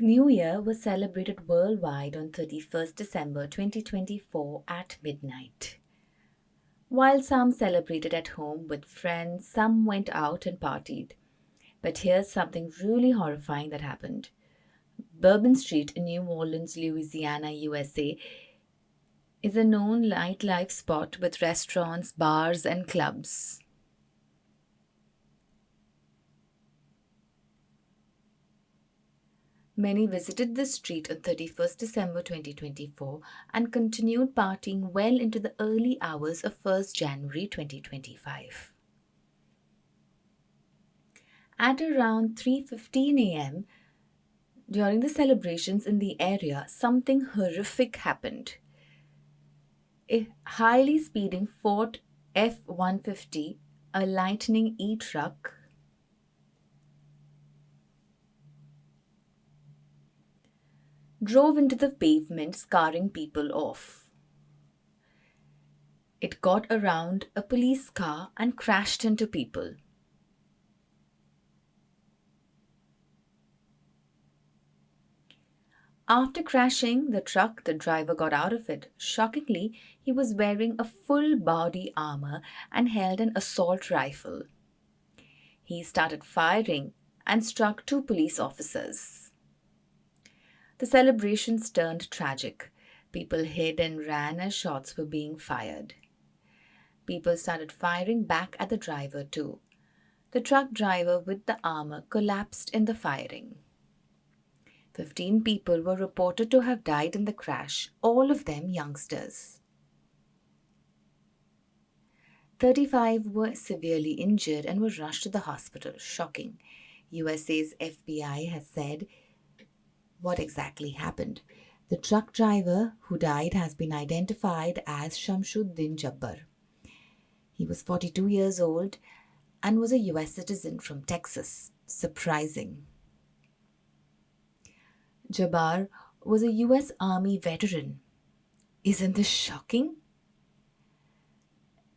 New Year was celebrated worldwide on 31st December 2024 at midnight. While some celebrated at home with friends, some went out and partied. But here's something really horrifying that happened. Bourbon Street in New Orleans, Louisiana, USA, is a known nightlife spot with restaurants, bars, and clubs. Many visited the street on 31st December 2024 and continued partying well into the early hours of 1st January 2025. At around 3:15 a.m., during the celebrations in the area, something horrific happened. A highly speeding Ford F-150, a Lightning E truck, drove into the pavement, scaring people off. It got around a police car and crashed into people. After crashing the truck, the driver got out of it. Shockingly, he was wearing a full body armor and held an assault rifle. He started firing and struck two police officers. The celebrations turned tragic. People hid and ran as shots were being fired. People started firing back at the driver too. The truck driver with the armor collapsed in the firing. 15 people were reported to have died in the crash, all of them youngsters. 35 were severely injured and were rushed to the hospital. Shocking. USA's FBI has said what exactly happened. The truck driver who died has been identified as Shamshuddin Jabbar. He was 42 years old and was a US citizen from Texas. Surprising. Jabbar was a US Army veteran. Isn't this shocking?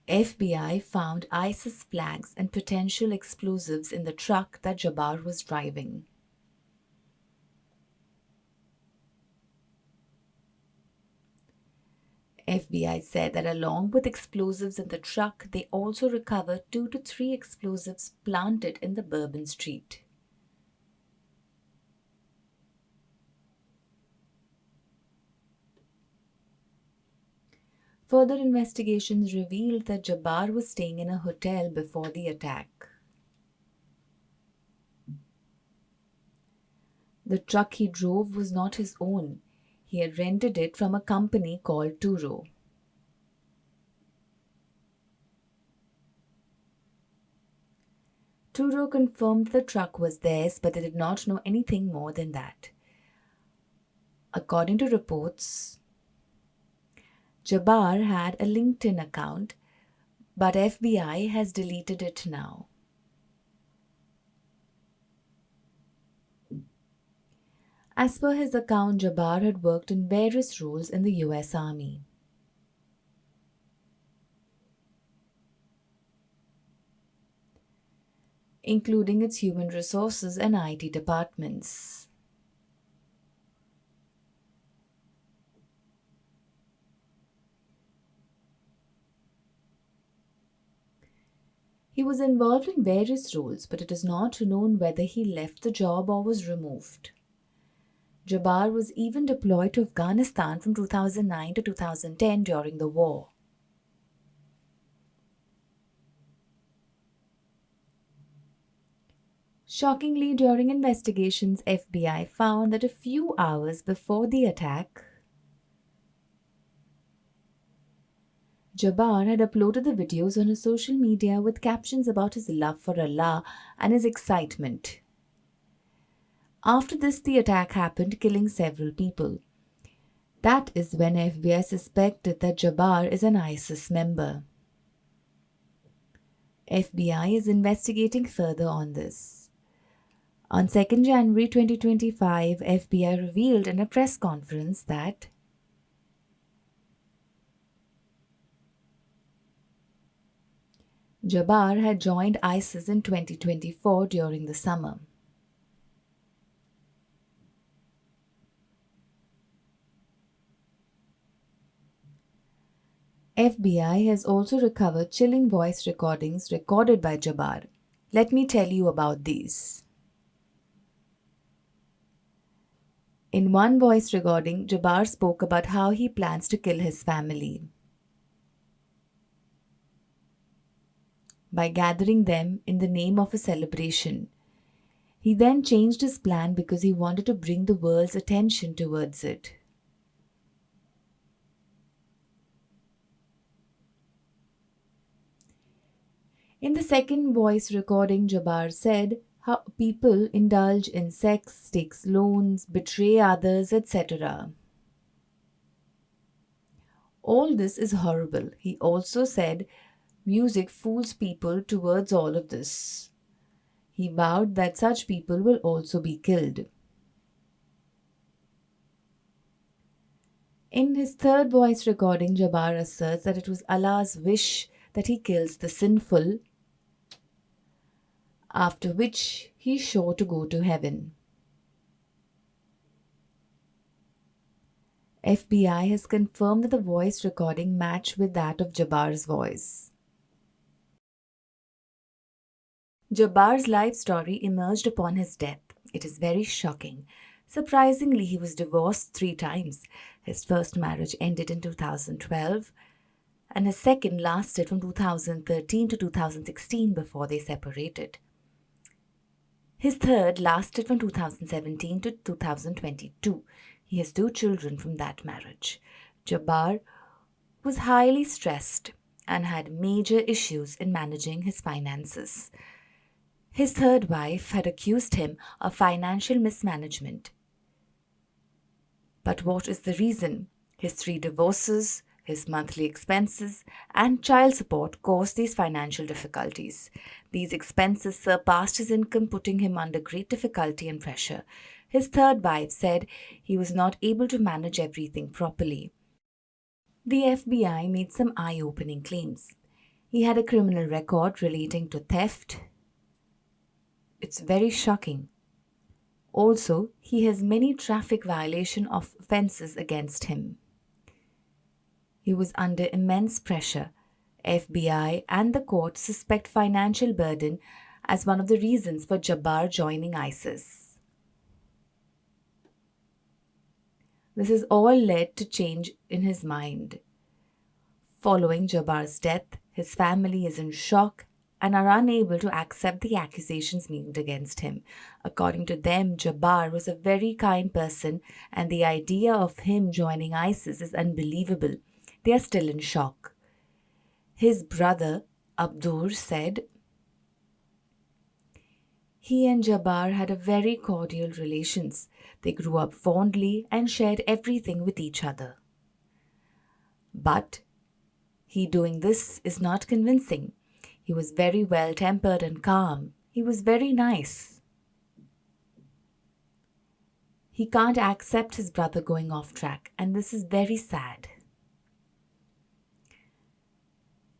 FBI found ISIS flags and potential explosives in the truck that Jabbar was driving. FBI said that along with explosives in the truck, they also recovered 2 to 3 explosives planted in the Bourbon Street. Further investigations revealed that Jabbar was staying in a hotel before the attack. The truck he drove was not his own. He had rented it from a company called Turo. Turo confirmed the truck was theirs, but they did not know anything more than that. According to reports, Jabbar had a LinkedIn account, but FBI has deleted it now. As per his account, Jabbar had worked in various roles in the US Army. Including its human resources and IT departments. He was involved in various roles, but it is not known whether he left the job or was removed. Jabbar was even deployed to Afghanistan from 2009 to 2010 during the war. Shockingly, during investigations, FBI found that a few hours before the attack, Jabbar had uploaded the videos on his social media with captions about his love for Allah and his excitement. After this, the attack happened, killing several people. That is when FBI suspected that Jabbar is an ISIS member. FBI is investigating further on this. On 2nd January 2025, FBI revealed in a press conference that Jabbar had joined ISIS in 2024 during the summer. FBI has also recovered chilling voice recordings recorded by Jabbar. Let me tell you about these. In one voice recording, Jabbar spoke about how he plans to kill his family by gathering them in the name of a celebration. He then changed his plan because he wanted to bring the world's attention towards it. In the second voice recording, Jabbar said how people indulge in sex, takes loans, betray others, etc. All this is horrible. He also said music fools people towards all of this. He vowed that such people will also be killed. In his third voice recording, Jabbar asserts that it was Allah's wish that he kills the sinful, after which he is sure to go to heaven. FBI has confirmed that the voice recording matched with that of Jabbar's voice. Jabbar's life story emerged upon his death. It is very shocking. Surprisingly, he was divorced 3 times. His first marriage ended in 2012, and his second lasted from 2013 to 2016 before they separated. His third lasted from 2017 to 2022. He has 2 children from that marriage. Jabbar was highly stressed and had major issues in managing his finances. His third wife had accused him of financial mismanagement. But what is the reason? His 3 divorces, his monthly expenses, and child support caused these financial difficulties. These expenses surpassed his income, putting him under great difficulty and pressure. His third wife said he was not able to manage everything properly. The FBI made some eye opening claims. He had a criminal record relating to theft. It's very shocking. Also, he has many traffic violation of offences against him. He was under immense pressure. FBI and the court suspect financial burden as one of the reasons for Jabbar joining ISIS. This has all led to change in his mind. Following Jabbar's death, his family is in shock and are unable to accept the accusations made against him. According to them, Jabbar was a very kind person and the idea of him joining ISIS is unbelievable. They are still in shock. His brother, Abdur, said he and Jabbar had a very cordial relations. They grew up fondly and shared everything with each other. But he doing this is not convincing. He was very well tempered and calm. He was very nice. He can't accept his brother going off track, and this is very sad.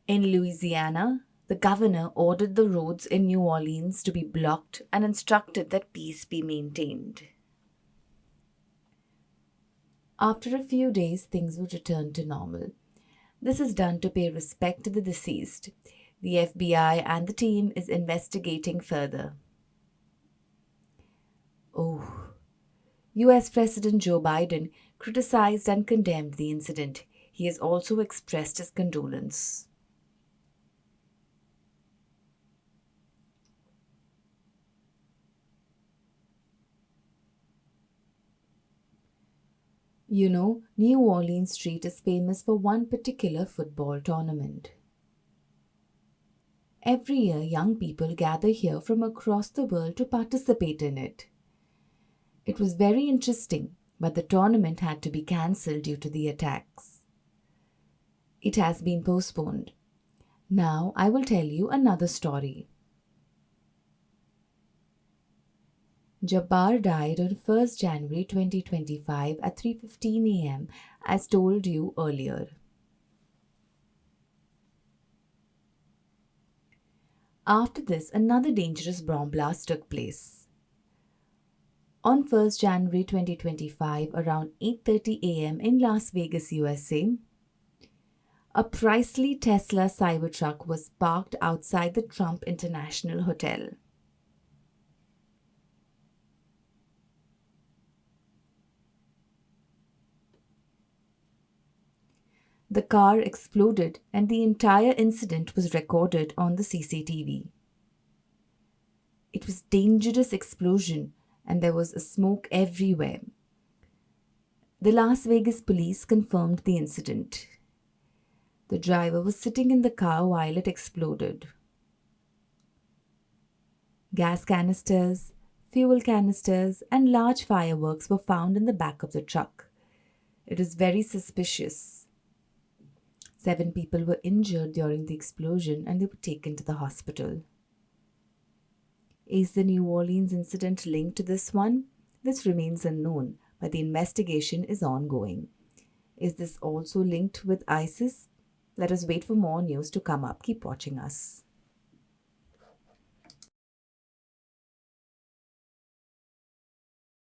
In Louisiana, the governor ordered the roads in New Orleans to be blocked and instructed that peace be maintained. After a few days, things would return to normal. This is done to pay respect to the deceased. The FBI and the team is investigating further. Oh, US President Joe Biden criticized and condemned the incident. He has also expressed his condolence. You know, New Orleans Street is famous for one particular football tournament. Every year, young people gather here from across the world to participate in it. It was very interesting, but the tournament had to be cancelled due to the attacks. It has been postponed. Now I will tell you another story. Jabbar died on 1st January 2025 at 3:15 am as told you earlier. After this, another dangerous bomb blast took place. On 1st January 2025 around 8:30 am in Las Vegas, USA, A pricey Tesla Cybertruck was parked outside the Trump International Hotel. The car exploded and the entire incident was recorded on the CCTV. It was a dangerous explosion and there was smoke everywhere. The Las Vegas police confirmed the incident. The driver was sitting in the car while it exploded. Gas canisters, fuel canisters, and large fireworks were found in the back of the truck. It is very suspicious. 7 people were injured during the explosion and they were taken to the hospital. Is the New Orleans incident linked to this one? This remains unknown, but the investigation is ongoing. Is this also linked with ISIS? Let us wait for more news to come up. Keep watching us.